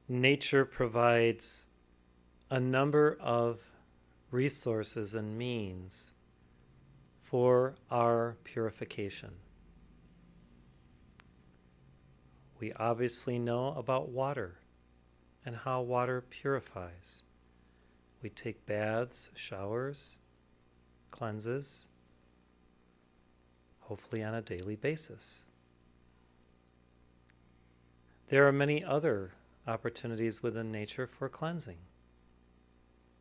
nature provides a number of resources and means for our purification. We obviously know about water and how water purifies. We take baths, showers, cleanses, hopefully on a daily basis. There are many other opportunities within nature for cleansing.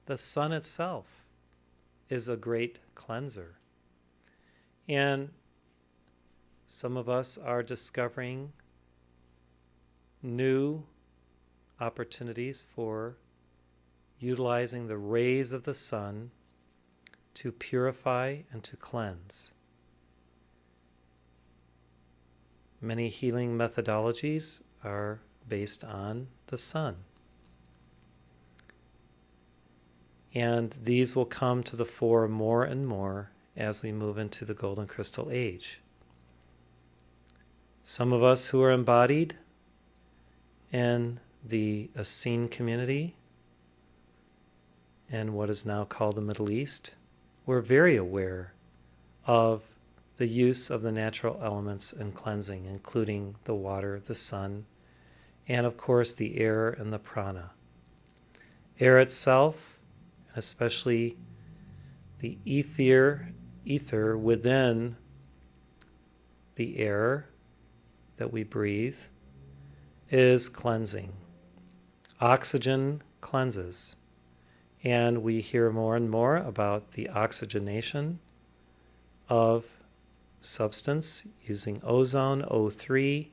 The sun itself is a great cleanser. And some of us are discovering new opportunities for utilizing the rays of the sun to purify and to cleanse. Many healing methodologies are based on the sun. And these will come to the fore more and more as we move into the Golden Crystal Age. Some of us who are embodied in the Essene community and what is now called the Middle East, we're very aware of the use of the natural elements in cleansing, including the water, the sun, and of course the air and the prana. Air itself, especially the ether within the air that we breathe, is cleansing. Oxygen cleanses. And we hear more and more about the oxygenation of substance using ozone, O3,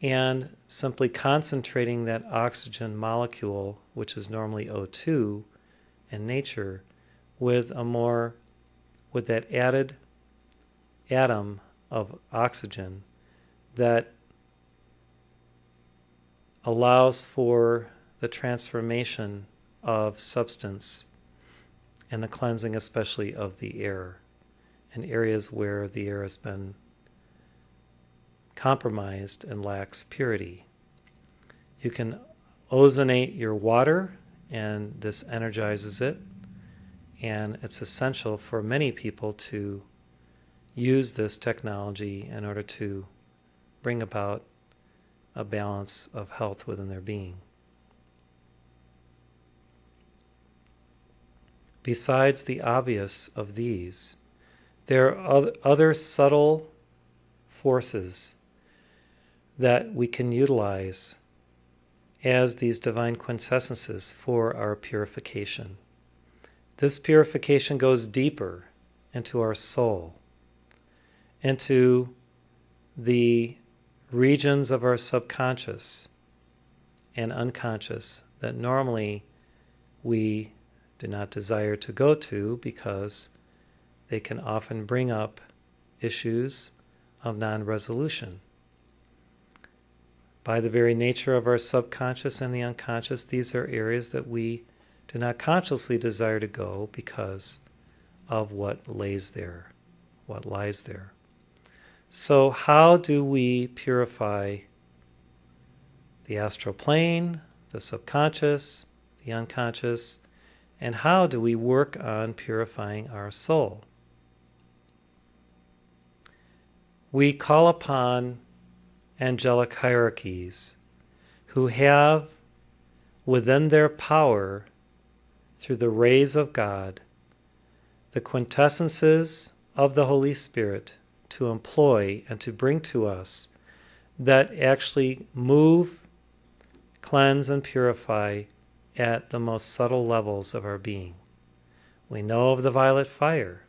and simply concentrating that oxygen molecule, which is normally O2 in nature, with that added atom of oxygen that allows for the transformation of substance and the cleansing especially of the air in areas where the air has been compromised and lacks purity. You can ozonate your water and this energizes it, and it's essential for many people to use this technology in order to bring about a balance of health within their being. Besides the obvious of these, there are other subtle forces that we can utilize as these divine quintessences for our purification. This purification goes deeper into our soul, into the regions of our subconscious and unconscious that normally we do not desire to go to because they can often bring up issues of non-resolution. By the very nature of our subconscious and the unconscious, these are areas that we do not consciously desire to go because of what lays there, what lies there. So how do we purify the astral plane, the subconscious, the unconscious, and how do we work on purifying our soul? We call upon angelic hierarchies who have within their power, through the rays of God, the quintessences of the Holy Spirit to employ and to bring to us that actually move, cleanse, and purify at the most subtle levels of our being. We know of the violet fire,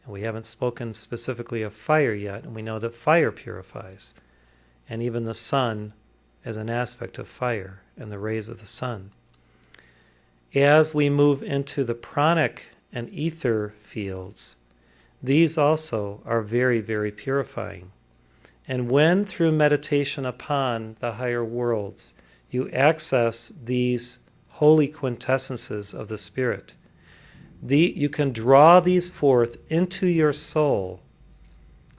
and we haven't spoken specifically of fire yet, and we know that fire purifies, and even the sun as an aspect of fire and the rays of the sun. As we move into the pranic and ether fields, these also are very, very purifying. And when through meditation upon the higher worlds, you access these holy quintessences of the Spirit, you can draw these forth into your soul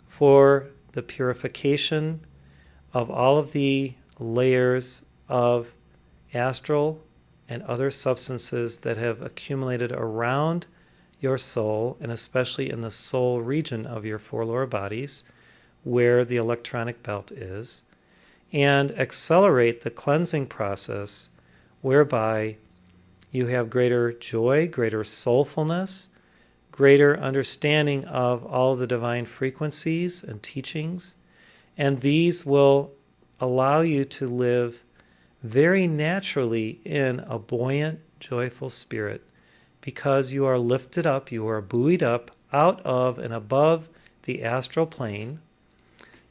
for the purification of all of the layers of astral and other substances that have accumulated around your soul, and especially in the soul region of your four lower bodies, where the electronic belt is, and accelerate the cleansing process whereby you have greater joy, greater soulfulness, greater understanding of all the divine frequencies and teachings, and these will allow you to live very naturally in a buoyant, joyful spirit, because you are lifted up, you are buoyed up out of and above the astral plane.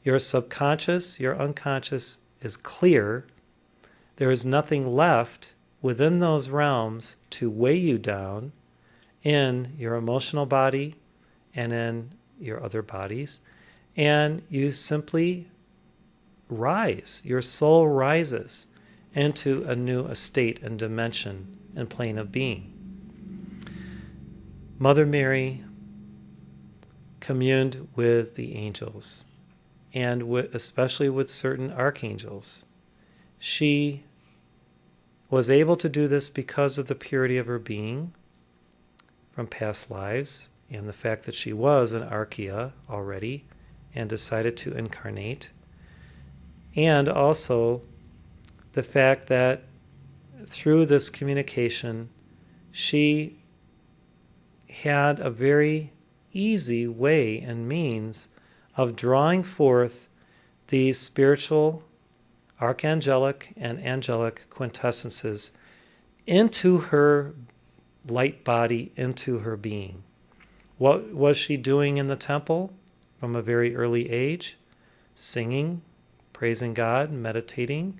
Your subconscious, your unconscious is clear. There is nothing left within those realms to weigh you down in your emotional body and in your other bodies. And you simply rise. Your soul rises into a new estate and dimension and plane of being. Mother Mary communed with the angels, and especially with certain archangels. She was able to do this because of the purity of her being from past lives and the fact that she was an archaea already and decided to incarnate, and also the fact that through this communication she had a very easy way and means of drawing forth these spiritual, archangelic, and angelic quintessences into her light body, into her being. What was she doing in the temple from a very early age? Singing, praising God, meditating,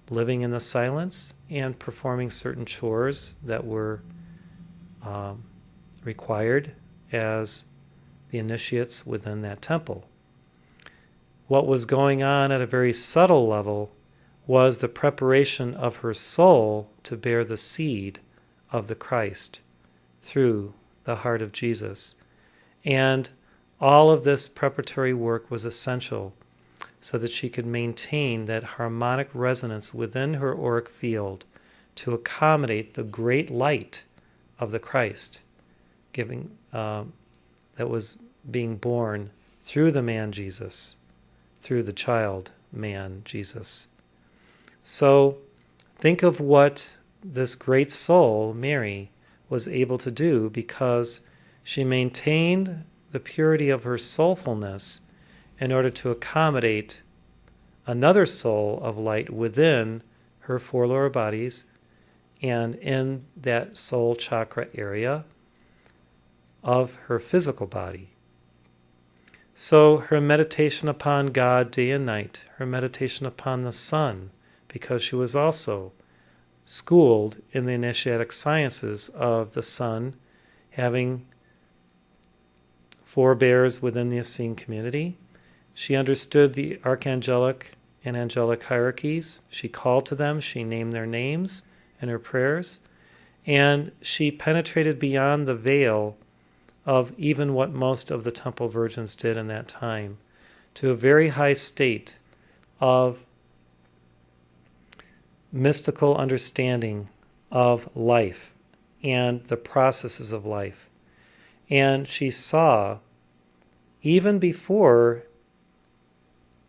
living in the silence, and performing certain chores that were required as the initiates within that temple. What was going on at a very subtle level was the preparation of her soul to bear the seed of the Christ through the heart of Jesus. And all of this preparatory work was essential so that she could maintain that harmonic resonance within her auric field to accommodate the great light of the Christ, that was being born through the man Jesus, through the child man Jesus. So think of what this great soul, Mary, was able to do because she maintained the purity of her soulfulness in order to accommodate another soul of light within her four lower bodies and in that soul chakra area of her physical body. So her meditation upon God day and night, her meditation upon the sun, because she was also schooled in the initiatic sciences of the sun, having forebears within the Essene community. She understood the archangelic and angelic hierarchies. She called to them, she named their names in her prayers, and she penetrated beyond the veil of even what most of the temple virgins did in that time, to a very high state of mystical understanding of life and the processes of life. And she saw, even before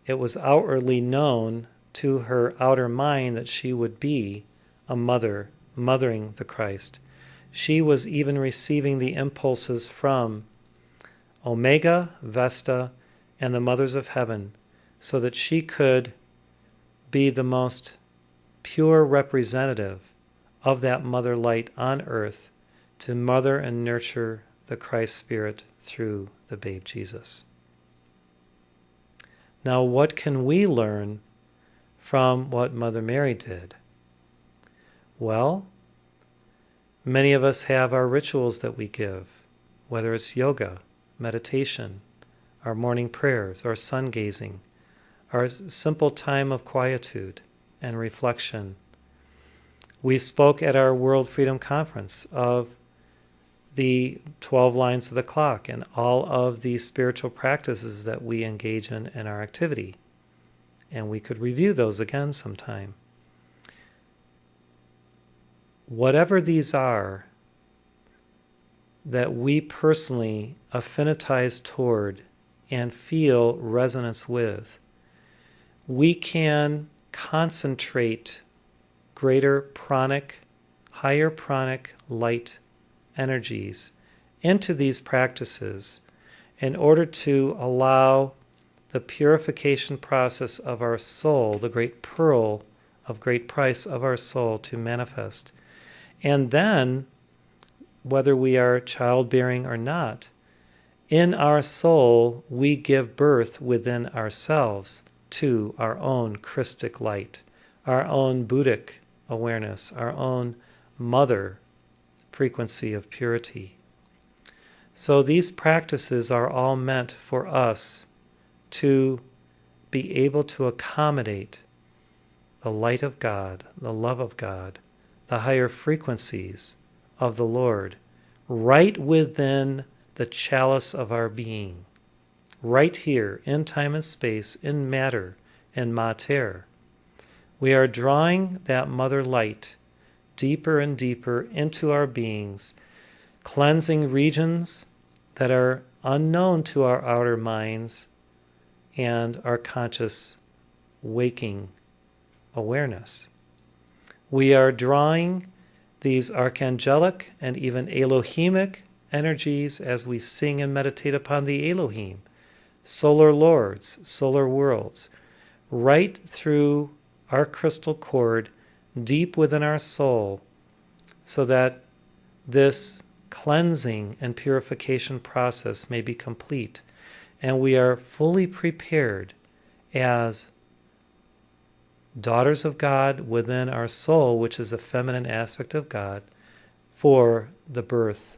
it was outwardly known to her outer mind that she would be a mother, mothering the Christ, she was even receiving the impulses from Omega, Vesta, and the Mothers of Heaven, so that she could be the most pure representative of that mother light on earth to mother and nurture the Christ Spirit through the babe Jesus. Now, what can we learn from what Mother Mary did? Well, many of us have our rituals that we give, whether it's yoga, meditation, our morning prayers, our sun gazing, our simple time of quietude and reflection. We spoke at our World Freedom Conference of the 12 lines of the clock and all of the spiritual practices that we engage in our activity. And we could review those again sometime. whatever these are that we personally affinitize toward and feel resonance with, we can concentrate greater pranic, higher pranic light energies into these practices in order to allow the purification process of our soul, the great pearl of great price of our soul, to manifest. And then, whether we are childbearing or not, in our soul we give birth within ourselves to our own Christic light, our own Buddhic awareness, our own mother frequency of purity. So these practices are all meant for us to be able to accommodate the light of God, the love of God, the higher frequencies of the Lord, right within the chalice of our being, right here in time and space, in matter, in mater. We are drawing that mother light deeper and deeper into our beings, cleansing regions that are unknown to our outer minds and our conscious waking awareness. We are drawing these archangelic and even Elohimic energies as we sing and meditate upon the Elohim, solar lords, solar worlds, right through our crystal cord, deep within our soul, so that this cleansing and purification process may be complete, and we are fully prepared as daughters of God within our soul, which is the feminine aspect of God, for the birth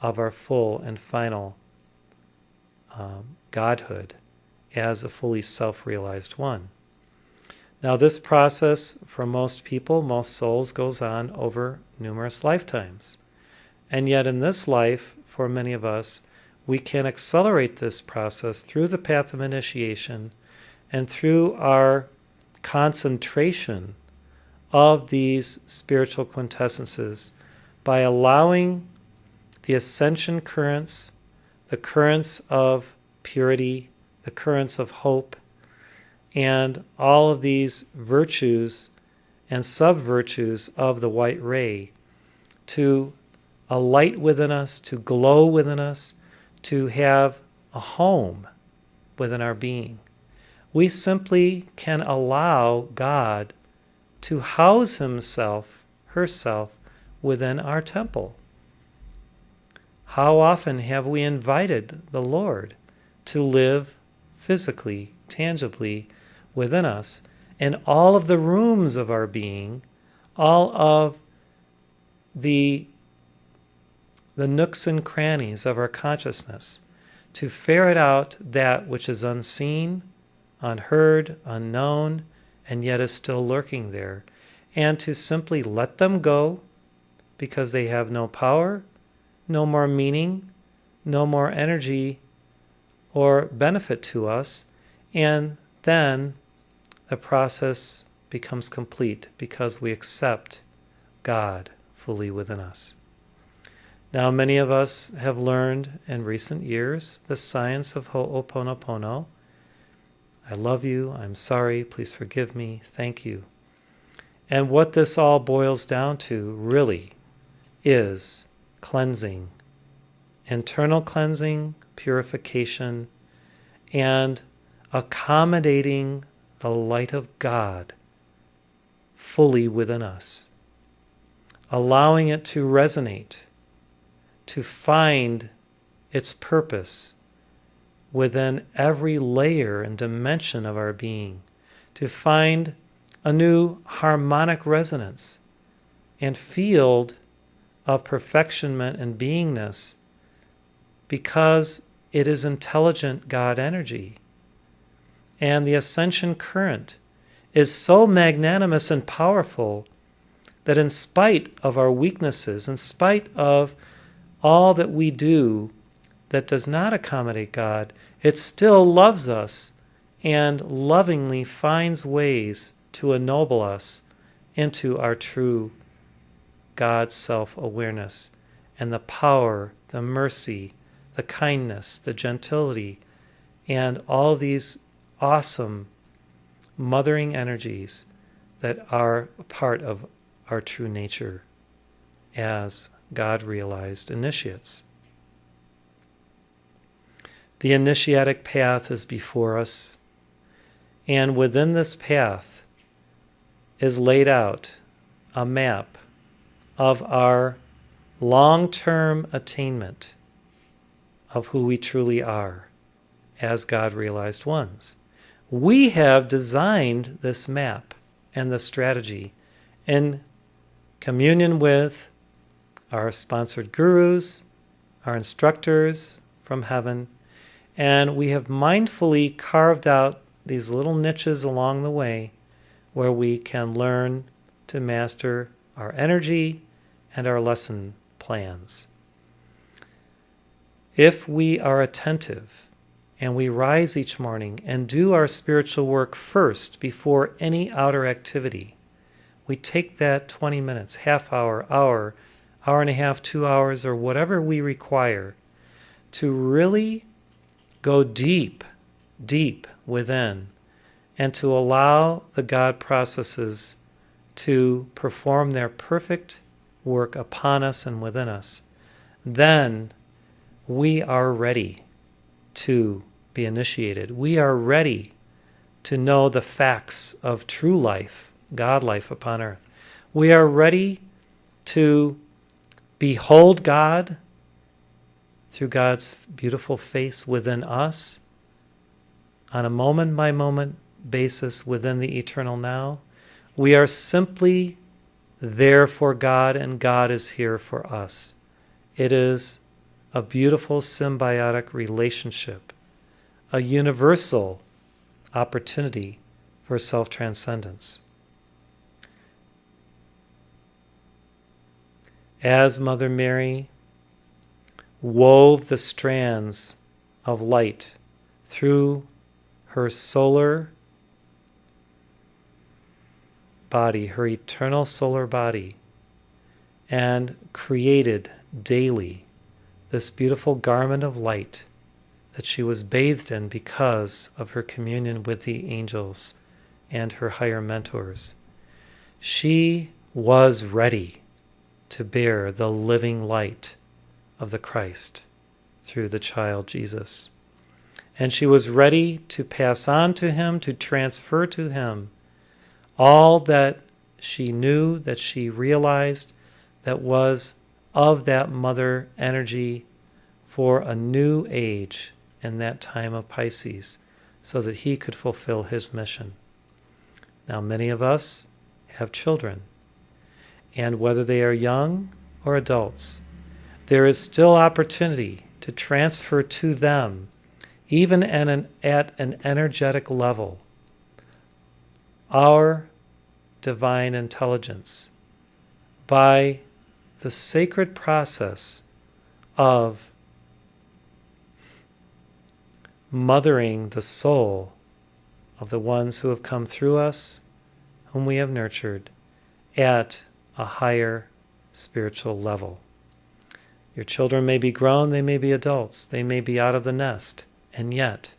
of our full and final Godhood as a fully self-realized one. Now, this process for most people, most souls, goes on over numerous lifetimes. And yet in this life, for many of us, we can accelerate this process through the path of initiation and through our concentration of these spiritual quintessences by allowing the ascension currents, the currents of purity, the currents of hope, and all of these virtues and sub-virtues of the white ray to alight within us, to glow within us, to have a home within our being. We simply can allow God to house himself, herself, within our temple. How often have we invited the Lord to live physically, tangibly within us, in all of the rooms of our being, all of the nooks and crannies of our consciousness, to ferret out that which is unseen, unheard, unknown, and yet is still lurking there, and to simply let them go because they have no power, no more meaning, no more energy or benefit to us, and then the process becomes complete because we accept God fully within us. Now, many of us have learned in recent years the science of Ho'oponopono. I love you, I'm sorry, please forgive me, thank you. And what this all boils down to really is cleansing, internal cleansing, purification, and accommodating the light of God fully within us, allowing it to resonate, to find its purpose within every layer and dimension of our being, to find a new harmonic resonance and field of perfectionment and beingness because it is intelligent God energy. And the ascension current is so magnanimous and powerful that in spite of our weaknesses, in spite of all that we do that does not accommodate God, it still loves us and lovingly finds ways to ennoble us into our true God's self-awareness and the power, the mercy, the kindness, the gentility, and all these awesome mothering energies that are a part of our true nature as God-realized initiates. The initiatic path is before us, and within this path is laid out a map of our long-term attainment of who we truly are as God-realized ones. We have designed this map and the strategy in communion with our sponsored gurus, our instructors from heaven, and we have mindfully carved out these little niches along the way where we can learn to master our energy and our lesson plans. If we are attentive and we rise each morning and do our spiritual work first before any outer activity, we take that 20 minutes, half hour, hour and a half, 2 hours, or whatever we require to really go deep, deep within and to allow the God processes to perform their perfect work upon us and within us, then we are ready to be initiated. We are ready to know the facts of true life, God life upon earth. We are ready to behold God through God's beautiful face within us on a moment-by-moment basis within the eternal now. We are simply there for God, and God is here for us. It is a beautiful symbiotic relationship, a universal opportunity for self-transcendence. As Mother Mary wove the strands of light through her solar body, her eternal solar body, and created daily this beautiful garment of light that she was bathed in because of her communion with the angels and her higher mentors. She was ready to bear the living light of the Christ through the child Jesus. And she was ready to pass on to him, to transfer to him all that she knew, that she realized, that was of that mother energy for a new age in that time of Pisces, so that he could fulfill his mission. Now, many of us have children, and whether they are young or adults, there is still opportunity to transfer to them, even at an energetic level, our divine intelligence by the sacred process of mothering the soul of the ones who have come through us, whom we have nurtured, at a higher spiritual level. Your children may be grown, they may be adults, they may be out of the nest, and yet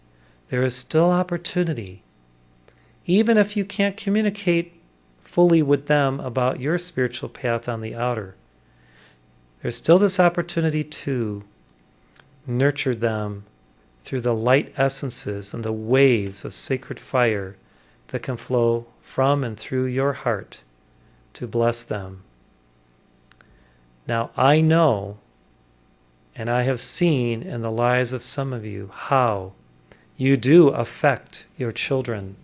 there is still opportunity. Even if you can't communicate fully with them about your spiritual path on the outer, there's still this opportunity to nurture them through the light essences and the waves of sacred fire that can flow from and through your heart to bless them. Now, I know, and I have seen in the lives of some of you, how you do affect your children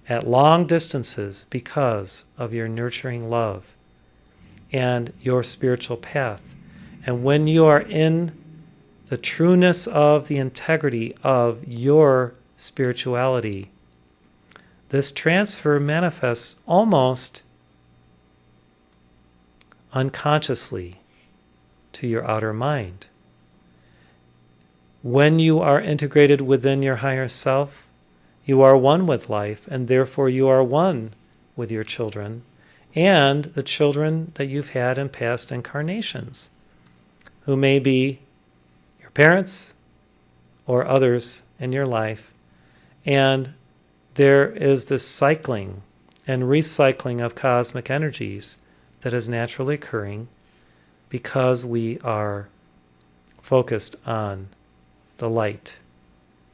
at long distances because of your nurturing love and your spiritual path. And when you are in the trueness of the integrity of your spirituality, this transfer manifests almost unconsciously to your outer mind. When you are integrated within your higher self, you are one with life, and therefore you are one with your children, and the children that you've had in past incarnations, who may be your parents or others in your life. And there is this cycling and recycling of cosmic energies that is naturally occurring because we are focused on the light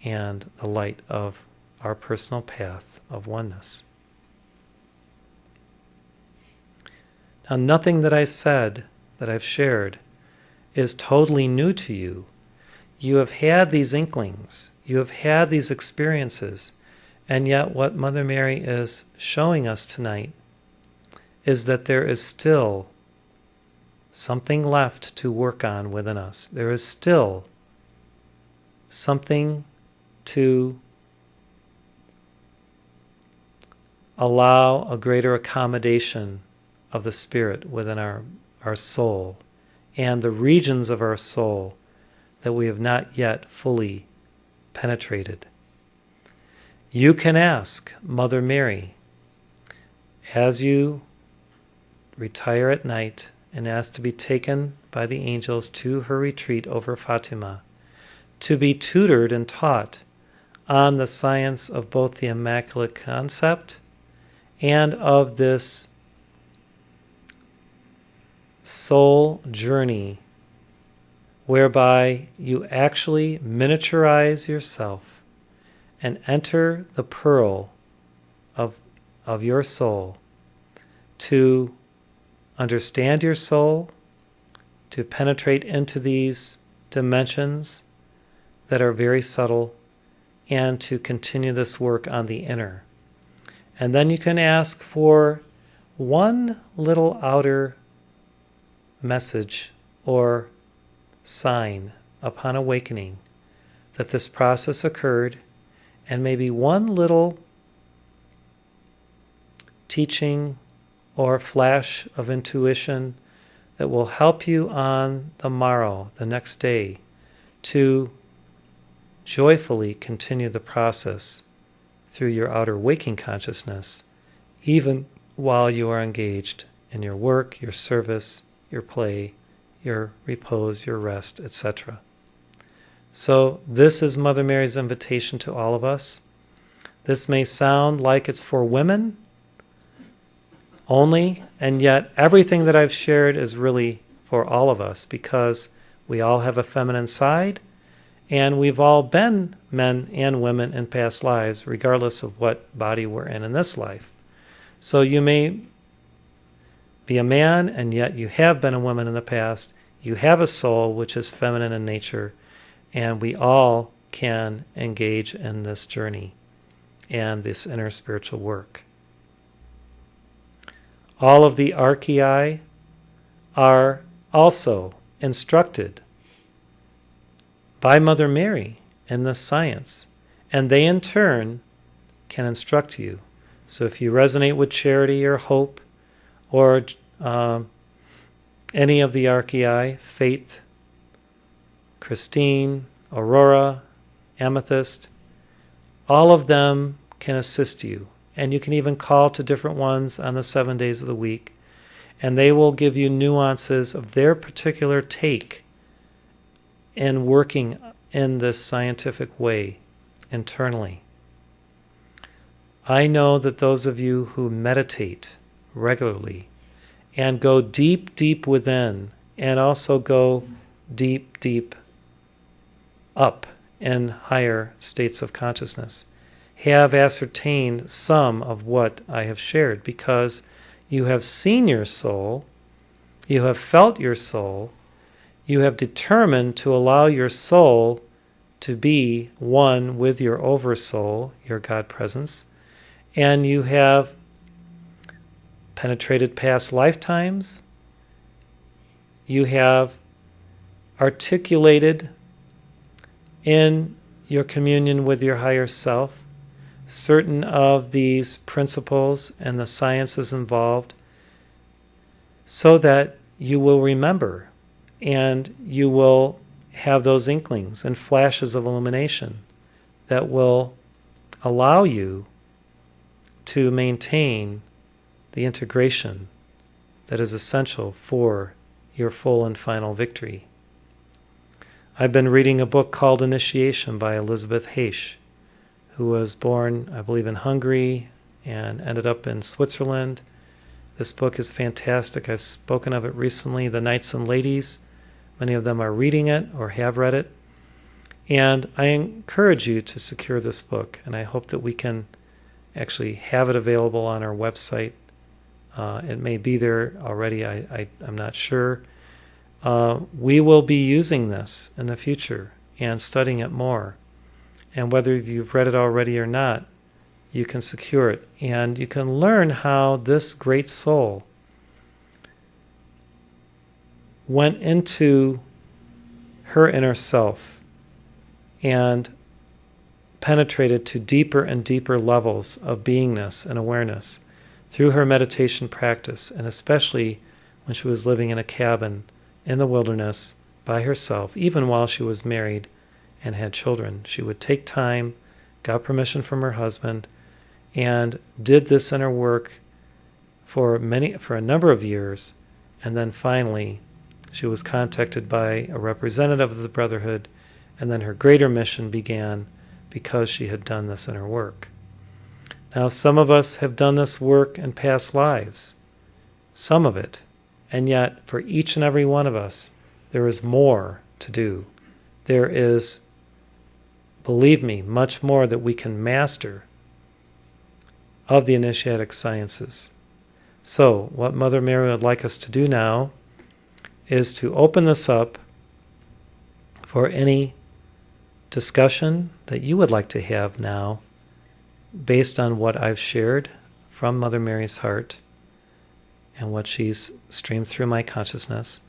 and the light of our personal path of oneness. Now, nothing that I said, that I've shared, is totally new to you. You have had these inklings, you have had these experiences, and yet what Mother Mary is showing us tonight is that there is still something left to work on within us. There is still something to allow a greater accommodation of the Spirit within our soul and the regions of our soul that we have not yet fully penetrated. You can ask Mother Mary, as you retire at night and ask to be taken by the angels to her retreat over Fatima, to be tutored and taught on the science of both the Immaculate Concept and of this soul journey whereby you actually miniaturize yourself and enter the pearl of your soul, to understand your soul, to penetrate into these dimensions that are very subtle, and to continue this work on the inner. And then you can ask for one little outer message or sign upon awakening that this process occurred, and maybe one little teaching or flash of intuition that will help you on the morrow, the next day, to joyfully continue the process through your outer waking consciousness, even while you are engaged in your work, your service, your play, your repose, your rest, etc. So this is Mother Mary's invitation to all of us. This may sound like it's for women only, and yet everything that I've shared is really for all of us, because we all have a feminine side, and we've all been men and women in past lives, regardless of what body we're in this life. So you may be a man, and yet you have been a woman in the past. You have a soul which is feminine in nature, and we all can engage in this journey and this inner spiritual work. All of the archei are also instructed by Mother Mary in this science, and they in turn can instruct you. So if you resonate with charity or hope or any of the archei, Faith, Christine, Aurora, Amethyst, all of them can assist you. And you can even call to different ones on the 7 days of the week, and they will give you nuances of their particular take in working in this scientific way internally. I know that those of you who meditate regularly and go deep, deep within, and also go deep, deep up in higher states of consciousness, have ascertained some of what I have shared, because you have seen your soul, you have felt your soul, you have determined to allow your soul to be one with your oversoul, your God presence, and you have penetrated past lifetimes, you have articulated in your communion with your higher self certain of these principles and the sciences involved, so that you will remember and you will have those inklings and flashes of illumination that will allow you to maintain the integration that is essential for your full and final victory. I've been reading a book called Initiation by Elizabeth Heisch, who was born, I believe, in Hungary and ended up in Switzerland. This book is fantastic. I've spoken of it recently. The Knights and Ladies, many of them are reading it or have read it. And I encourage you to secure this book, and I hope that we can actually have it available on our website. It may be there already, I'm not sure. We will be using this in the future and studying it more. And whether you've read it already or not, you can secure it. And you can learn how this great soul went into her inner self and penetrated to deeper and deeper levels of beingness and awareness through her meditation practice, and especially when she was living in a cabin in the wilderness by herself, even while she was married and had children. She would take time, got permission from her husband, and did this inner work for a number of years, and then finally she was contacted by a representative of the Brotherhood, and then her greater mission began because she had done this inner work. Now, some of us have done this work in past lives, some of it, and yet for each and every one of us, there is more to do. There is, believe me, much more that we can master of the initiatic sciences. So, what Mother Mary would like us to do now is to open this up for any discussion that you would like to have now based on what I've shared from Mother Mary's heart and what she's streamed through my consciousness.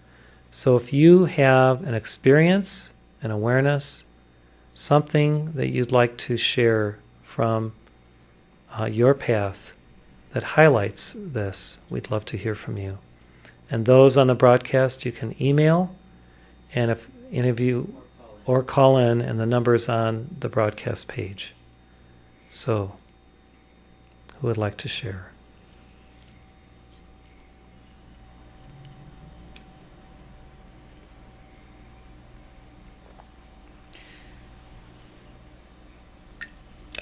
So if you have an experience, an awareness, something that you'd like to share from your path that highlights this, we'd love to hear from you. And those on the broadcast, you can email, and if any of you, or call in, and the number's on the broadcast page. So, who would like to share?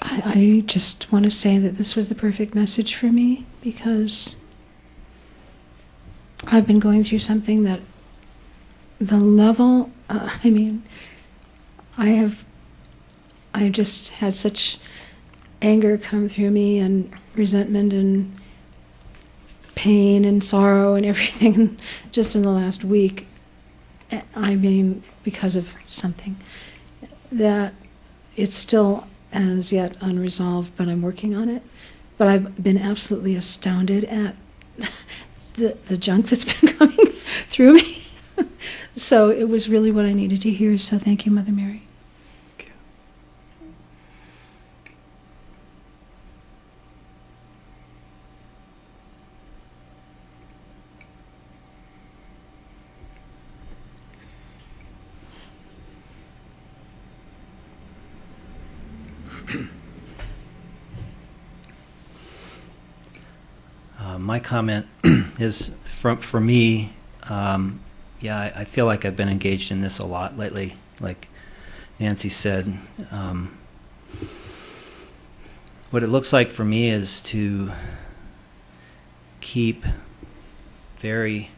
I just want to say that this was the perfect message for me, because I've been going through something that the level, I just had such anger come through me, and resentment and pain and sorrow and everything just in the last week. Because of something that it's still as yet unresolved, but I'm working on it. But I've been absolutely astounded at the junk that's been coming through me. So it was really what I needed to hear. So thank you, Mother Mary. My comment is for me, I feel like I've been engaged in this a lot lately. Like Nancy said, what it looks like for me is to keep very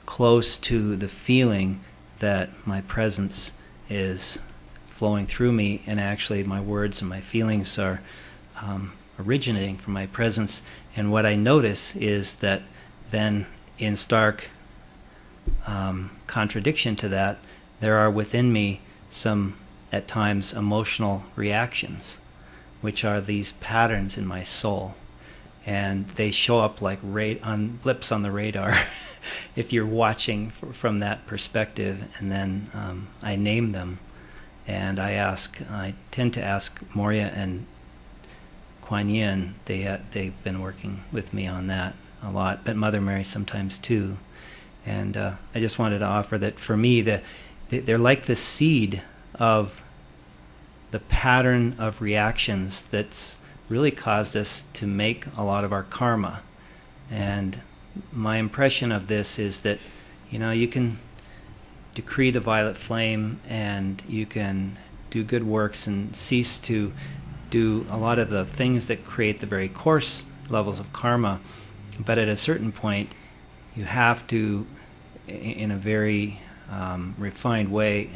close to the feeling that my presence is flowing through me, and actually my words and my feelings are originating from my presence. And what I notice is that then, in stark contradiction to that, there are within me some, at times, emotional reactions, which are these patterns in my soul. And they show up like blips on the radar if you're watching from that perspective. And then I name them, and I tend to ask Moria and Kuan Yin. They've been working with me on that a lot, but Mother Mary sometimes too. And I just wanted to offer that for me, they're like the seed of the pattern of reactions that's really caused us to make a lot of our karma. And my impression of this is that, you can decree the violet flame and you can do good works and cease to do a lot of the things that create the very coarse levels of karma. But at a certain point, you have to, in a very refined way,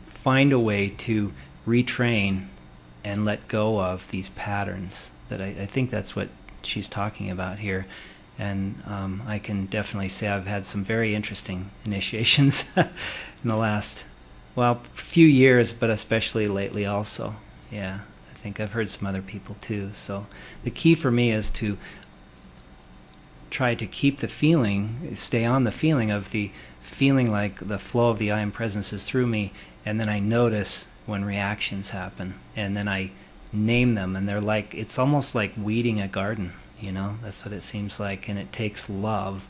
find a way to retrain and let go of these patterns. That I think that's what she's talking about here. And I can definitely say I've had some very interesting initiations in the last, few years, but especially lately also. Yeah, I think I've heard some other people too. So the key for me is to try to keep the feeling, stay on the feeling of the feeling like the flow of the I Am Presence is through me, and then I notice when reactions happen, and then I name them, and they're like, it's almost like weeding a garden, that's what it seems like, and it takes love.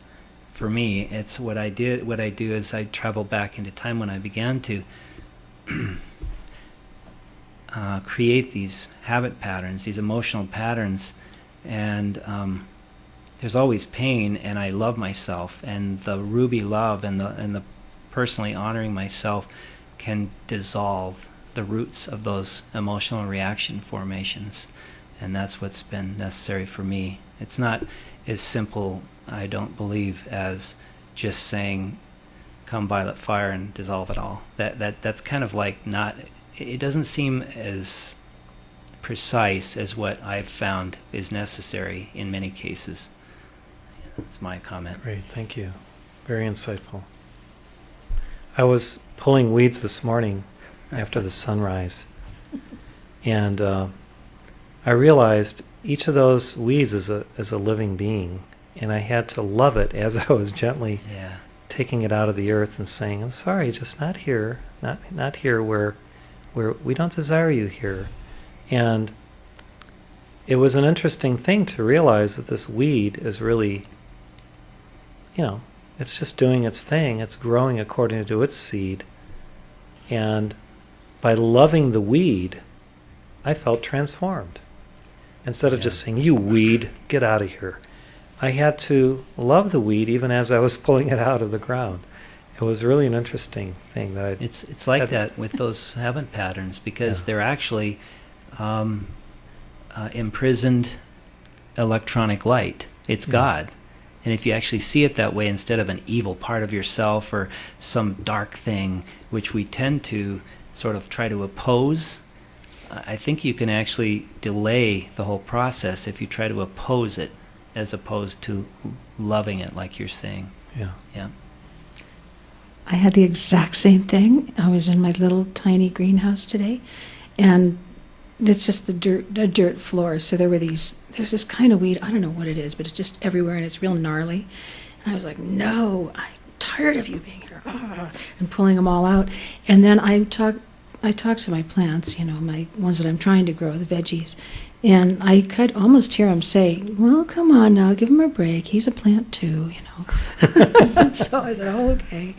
For me, it's what I do is I travel back into time when I began to create these habit patterns, these emotional patterns, and there's always pain, and I love myself, and the ruby love and the personally honoring myself can dissolve the roots of those emotional reaction formations. And that's what's been necessary for me. It's not as simple, I don't believe, as just saying, come violet fire and dissolve it all. That's kind of like not, it doesn't seem as precise as what I've found is necessary in many cases. That's my comment. Great, thank you. Very insightful. I was pulling weeds this morning after the sunrise, and I realized each of those weeds is a living being, and I had to love it as I was gently taking it out of the earth and saying, I'm sorry, just not here, not here where we don't desire you here. And it was an interesting thing to realize that this weed is really, it's just doing its thing. It's growing according to its seed. And by loving the weed, I felt transformed. Instead of just saying, you weed, get out of here. I had to love the weed even as I was pulling it out of the ground. It was really an interesting thing that It's like that with those habit patterns, because they're actually imprisoned electronic light. It's God. And if you actually see it that way, instead of an evil part of yourself or some dark thing, which we tend to sort of try to oppose, I think you can actually delay the whole process if you try to oppose it as opposed to loving it, like you're saying. Yeah. I had the exact same thing. I was in my little tiny greenhouse today, and it's just a dirt floor. So there's this kind of weed, I don't know what it is, but it's just everywhere, and it's real gnarly. And I was like, no, I'm tired of you being here, and pulling them all out. And then I talk to my plants, my ones that I'm trying to grow, the veggies, and I could almost hear him say, well, come on now, give him a break. He's a plant too, So I said, oh, okay.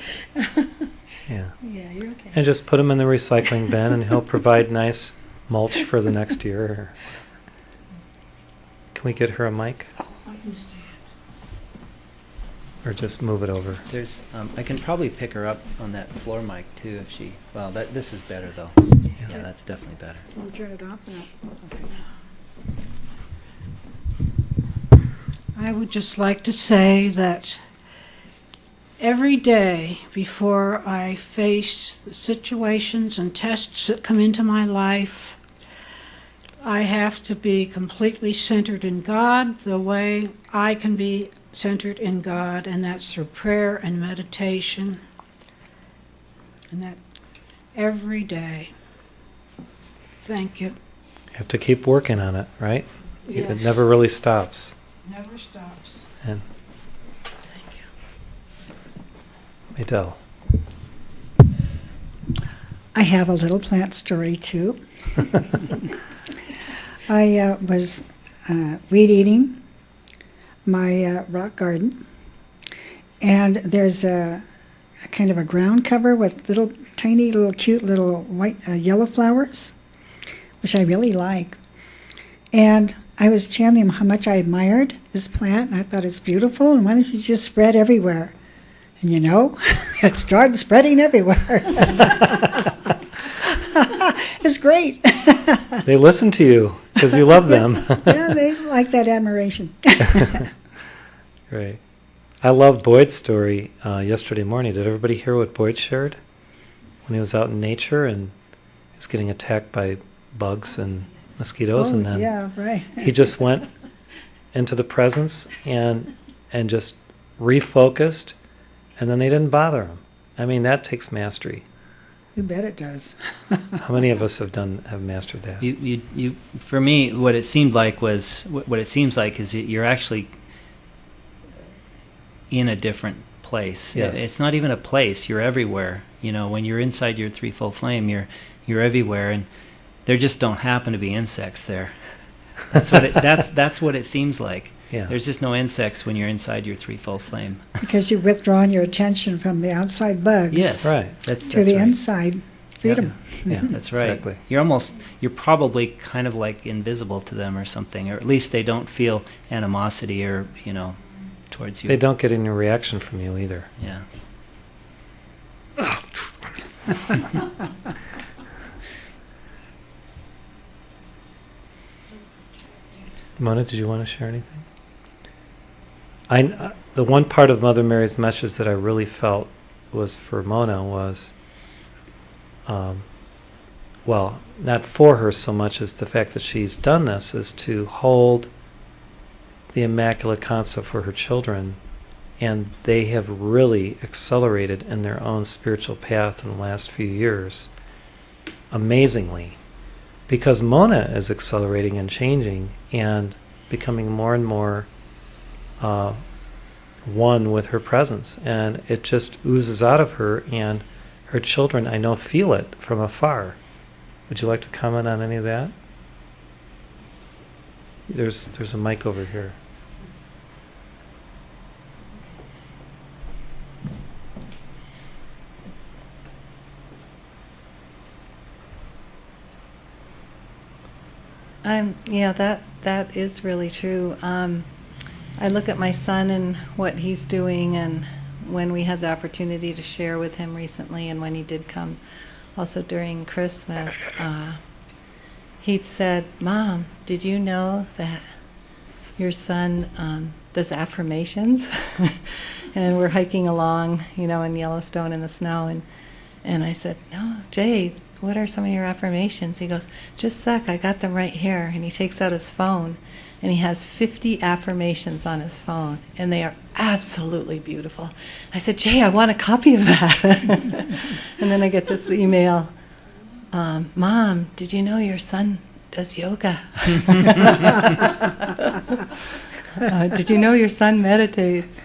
Yeah, you're okay. And just put him in the recycling bin, and he'll provide nice mulch for the next year. Can we get her a mic? Oh, I can stand. Or just move it over? There's, I can probably pick her up on that floor mic too if she. Well, this is better though. Yeah, that's definitely better. I'll turn it off now. I would just like to say that every day before I face the situations and tests that come into my life, I have to be completely centered in God the way I can be centered in God, and that's through prayer and meditation. And that every day. Thank you. You have to keep working on it, right? Yes. It never really stops. Never stops. And Thank you. Adele. I have a little plant story too. I was weed eating my rock garden, and there's a kind of a ground cover with little cute little white yellow flowers, which I really like. And I was telling him how much I admired this plant, and I thought it's beautiful, and why don't you just spread everywhere? And it started spreading everywhere. It's great. They listen to you because you love them. Yeah, they like that admiration. Great. I love Boyd's story yesterday morning. Did everybody hear what Boyd shared? When he was out in nature and he was getting attacked by bugs and mosquitoes, and then yeah, right. he just went into the presence and just refocused, and then they didn't bother him. I mean, that takes mastery. You bet it does. How many of us have mastered that? You for me, what it seems like is you're actually in a different place. Yes. It's not even a place. You're everywhere. When you're inside your threefold flame, you're everywhere, and there just don't happen to be insects there. That's what it seems like. Yeah. There's just no insects when you're inside your threefold flame. Because you've withdrawn your attention from the outside bugs. Yes, right. That's to the right. inside freedom. Yeah, That's right. Exactly. You're probably kind of like invisible to them or something, or at least they don't feel animosity or towards you. They don't get any reaction from you either. Yeah. Mona, did you want to share anything? The one part of Mother Mary's message that I really felt was for Mona was, not for her so much as the fact that she's done this, is to hold the Immaculate Concept for her children, and they have really accelerated in their own spiritual path in the last few years, amazingly, because Mona is accelerating and changing and becoming more and more one with her presence, and it just oozes out of her, and her children, I know, feel it from afar. Would you like to comment on any of that? There's a mic over here. That is really true. I look at my son and what he's doing, and when we had the opportunity to share with him recently, and when he did come also during Christmas, he said, "Mom, did you know that your son does affirmations?" And we're hiking along, in Yellowstone in the snow, and I said, "No, Jay, what are some of your affirmations?" He goes, "Just a sec, I got them right here." And he takes out his phone, and he has 50 affirmations on his phone, and they are absolutely beautiful. I said, "Jay, I want a copy of that." And then I get this email, "Mom, did you know your son does yoga?" "Did you know your son meditates?"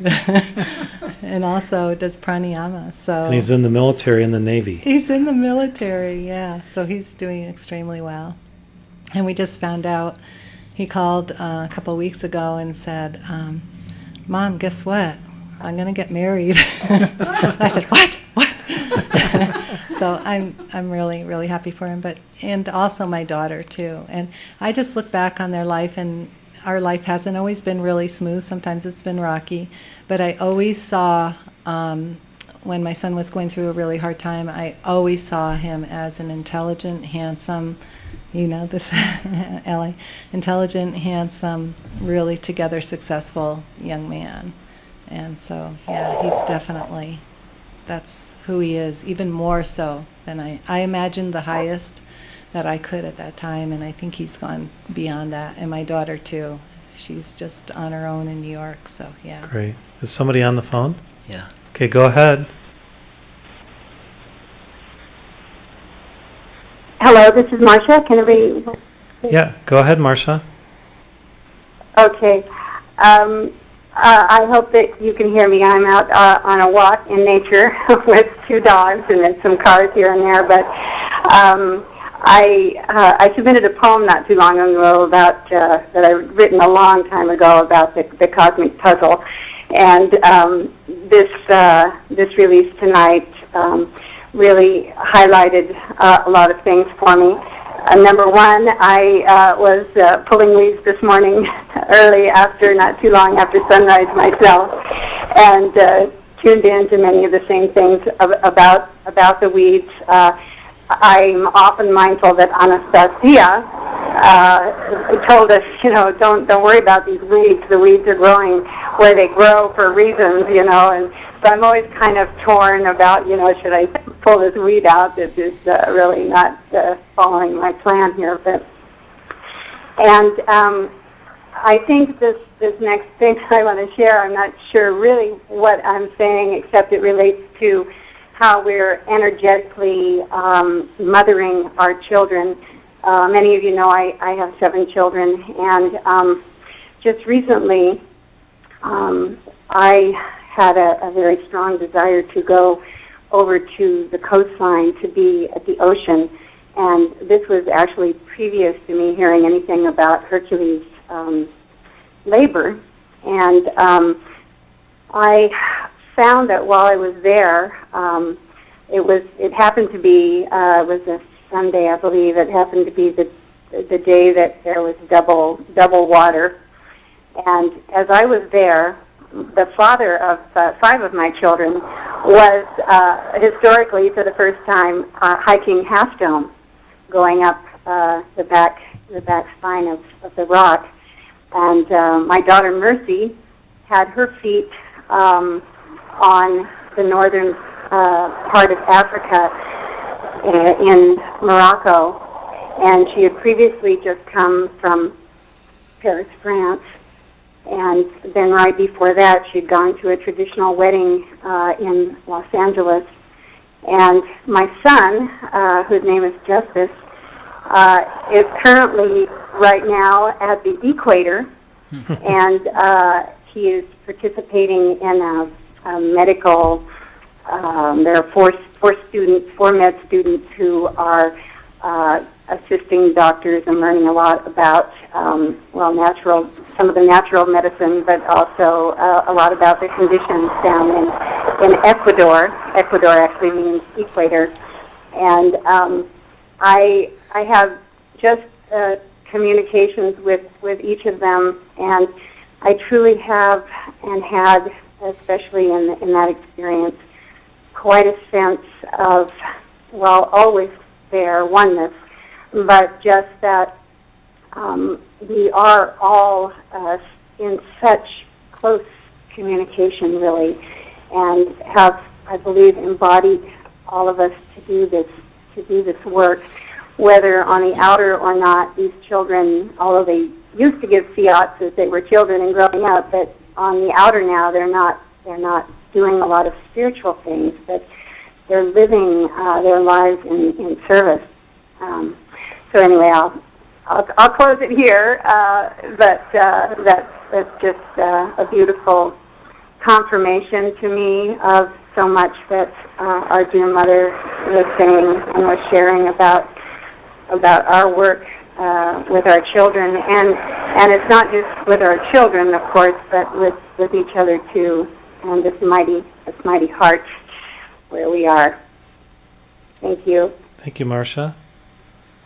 And also does pranayama. And he's in the military in the Navy. He's in the military, yeah. So he's doing extremely well. And we just found out, he called a couple of weeks ago and said, "Mom, guess what? I'm going to get married." I said, "What? What?" So I'm really, really happy for him. And also my daughter, too. And I just look back on their life, and our life hasn't always been really smooth. Sometimes it's been rocky. But I always saw, when my son was going through a really hard time, I always saw him as an intelligent, handsome, this Ellie, intelligent, handsome, really together successful young man. And so, yeah, he's definitely, that's who he is, even more so than I imagined the highest that I could at that time, and I think he's gone beyond that. And my daughter, too. She's just on her own in New York, so yeah. Great. Is somebody on the phone? Yeah. Okay, go ahead. Hello, this is Marcia. Can everybody? Yeah, go ahead, Marcia. Okay. I hope that you can hear me. I'm out on a walk in nature with two dogs and then some cars here and there. But I submitted a poem not too long ago about that I'd written a long time ago about the cosmic puzzle, and this release tonight really highlighted a lot of things for me. Number one, I was pulling weeds this morning early not too long after sunrise myself, and tuned in to many of the same things about the weeds. I'm often mindful that Anastasia told us, don't worry about these weeds. The weeds are growing where they grow for reasons, and so I'm always kind of torn about, should I pull this weed out that is really not following my plan here. And I think this next thing I want to share, I'm not sure really what I'm saying, except it relates to how we're energetically mothering our children. Many of you know I have 7 children, and just recently I had a very strong desire to go over to the coastline to be at the ocean, and this was actually previous to me hearing anything about Hercules' labor, and I found that while I was there, it happened to be it was a Sunday, I believe. It happened to be the day that there was double water, and as I was there, the father of 5 of my children was historically for the first time hiking Half Dome, going up the back spine of the rock, and my daughter Mercy had her feet on the northern part of Africa in Morocco, and she had previously just come from Paris, France, and then right before that she'd gone to a traditional wedding in Los Angeles. And my son, whose name is Justice, is currently right now at the equator, and he is participating in a medical. There are four med students who are assisting doctors and learning a lot about some of the natural medicine, but also a lot about the conditions down in Ecuador. Ecuador actually means equator, and I have just communications with each of them, and I truly have and had, especially in that experience, quite a sense of, always there, oneness, but just that we are all in such close communication, really, and have, I believe, embodied all of us to do this work, whether on the outer or not. These children, although they used to give fiats as they were children and growing up, but on the outer now they're not doing a lot of spiritual things, but they're living their lives in service. So anyway, I'll close it here, but that's just a beautiful confirmation to me of so much that our dear mother was saying and was sharing about our work with our children, and it's not just with our children, of course, but with each other too, and this mighty heart where we are. Thank you. Thank you, Marcia.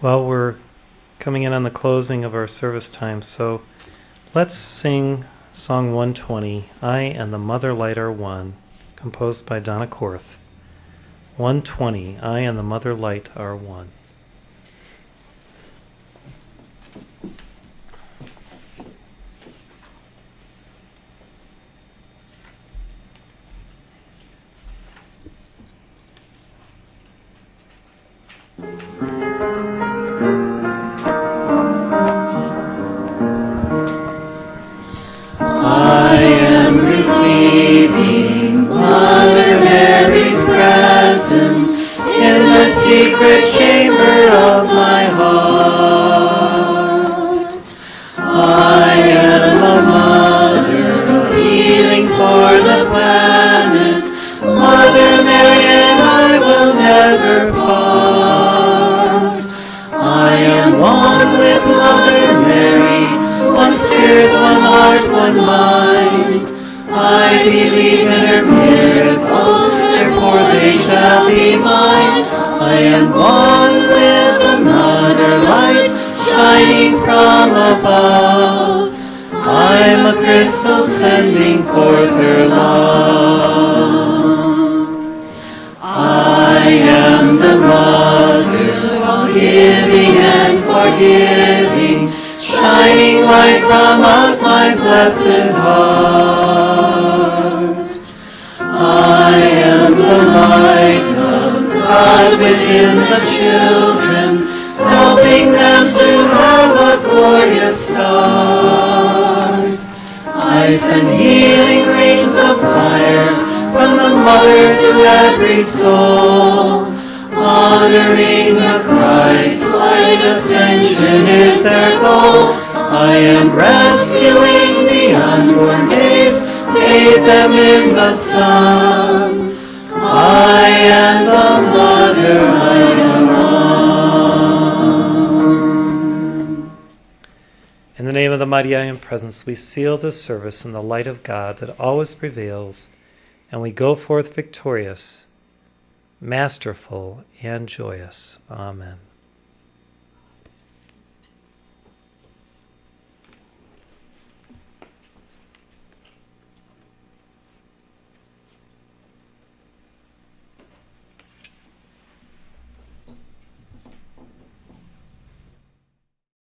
Well, we're coming in on the closing of our service time, so let's sing Song 120, I and the Mother Light Are One, composed by Donna Korth. 120, I and the Mother Light Are One. Receiving Mother Mary's presence in the secret chamber of my heart. I am a mother of healing for the planet. Mother Mary and I will never part. I am one with Mother Mary, one spirit, one heart, one mind. I believe in her miracles, therefore they shall be mine. I am one with the Mother shining from above. I'm a crystal sending forth her love. I am the mother, all giving and forgiving, shining light from out my blessed heart. I am the light of God within the children, helping them to have a glorious start. I send healing rains of fire from the mother to every soul, honoring the Christ, light ascension is their goal. I am rescuing the unborn babes, bathe them in the sun. I am the mother, I am one. In the name of the mighty I Am Presence, we seal this service in the light of God that always prevails, and we go forth victorious, masterful, and joyous. Amen.